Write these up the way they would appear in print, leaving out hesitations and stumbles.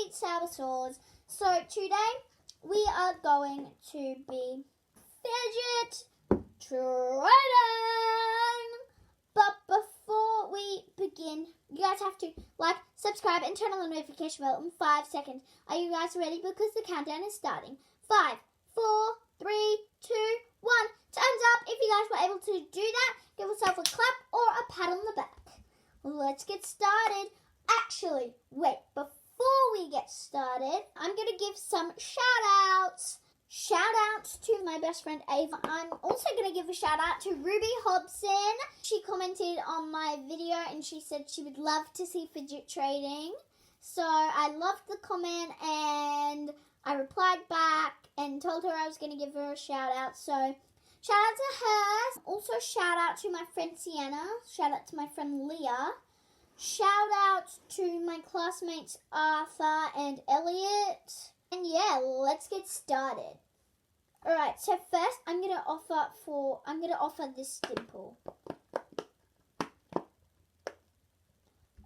sweet sour sauce. So today we are going to be fidget trading. But before we begin, you guys have to like, subscribe, and turn on the notification bell in 5 seconds. Are you guys ready? Because the countdown is starting. 5, 4, 3, 2, 1. Time's up. If you guys were able to do that, give yourself a clap or a pat on the back. Let's get started. Actually, wait, before we get started, I'm going to give some shout-outs. Shout-outs to my best friend Ava. I'm also going to give a shout-out to Ruby Hobson. She commented on my video and she said she would love to see fidget trading. So I loved the comment and I replied back and told her I was going to give her a shout-out. So shout out to her. Also shout out to my friend Sienna. Shout out to my friend Leah. Shout out to my classmates Arthur and Elliot. And yeah, let's get started. Alright, so first I'm gonna offer this dimple.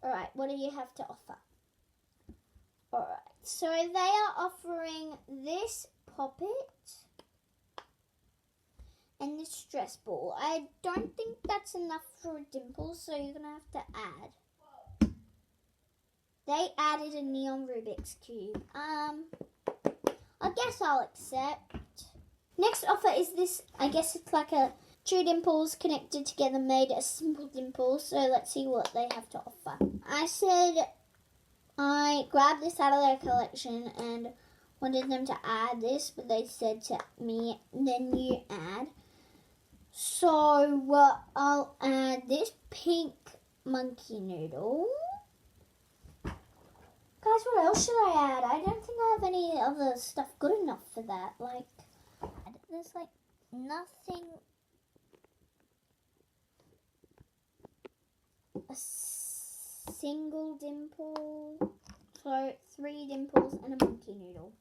Alright, what do you have to offer? Alright, so they are offering this poppet and this stress ball. I don't think that's enough for a dimple, so you're going to have to add. They added a neon Rubik's Cube. I guess I'll accept. Next offer is this, I guess it's like a 2 dimples connected together made a simple dimple. So let's see what they have to offer. I grabbed this out of their collection and wanted them to add this, but they said to me, then you add. So I'll add this pink monkey noodle. Guys, what else should I add? I don't think I have any other stuff good enough for that. Like, there's like nothing. A single dimple. So 3 dimples and a monkey noodle.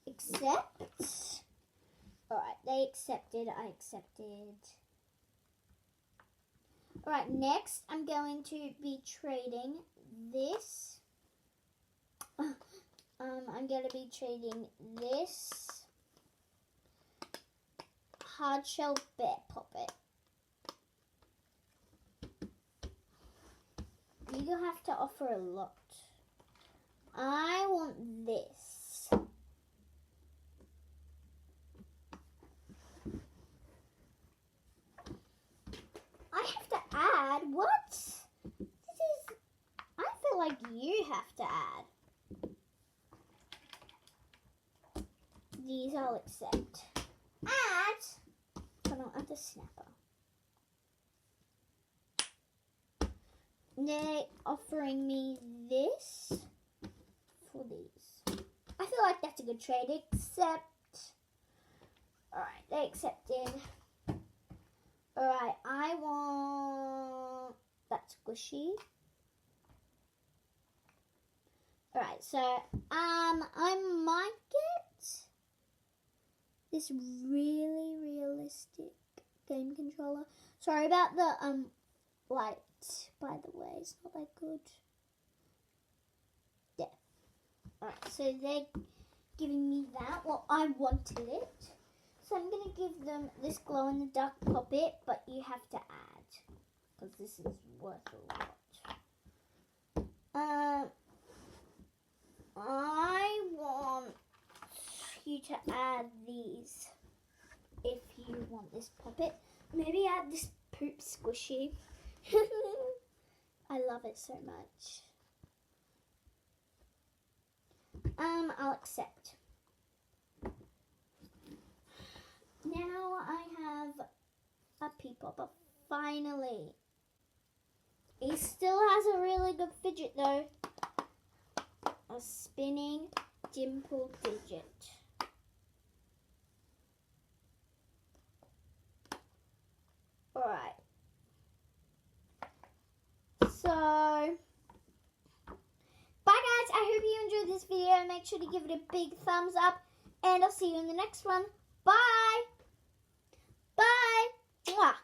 Accept. Alright, they accepted. I accepted. Alright, next I'm going to be trading this. I'm going to be trading this hard shell bear poppet. You have to offer a lot. I want this. I have to add? What? I feel like you have to add. These I'll accept. Add. I don't have the snapper. They're offering me this for these. I feel like that's a good trade. Accept. Alright, they accepted. Alright, I want that squishy. Alright, so I might get this really realistic game controller. Sorry about the light, by the way, it's not that good. Yeah. Alright, so they're giving me that. Well, I wanted it. So I'm going to give them this glow-in-the-dark poppet, but you have to add. Because this is worth a lot. I want you to add these if you want this puppet. Maybe add this poop squishy. I love it so much. I'll accept. Now I have a pea popper. Finally. He still has a really good fidget though. A spinning dimple fidget. Alright. So, bye guys. I hope you enjoyed this video. Make sure to give it a big thumbs up. And I'll see you in the next one. Bye. Bye. Mwah.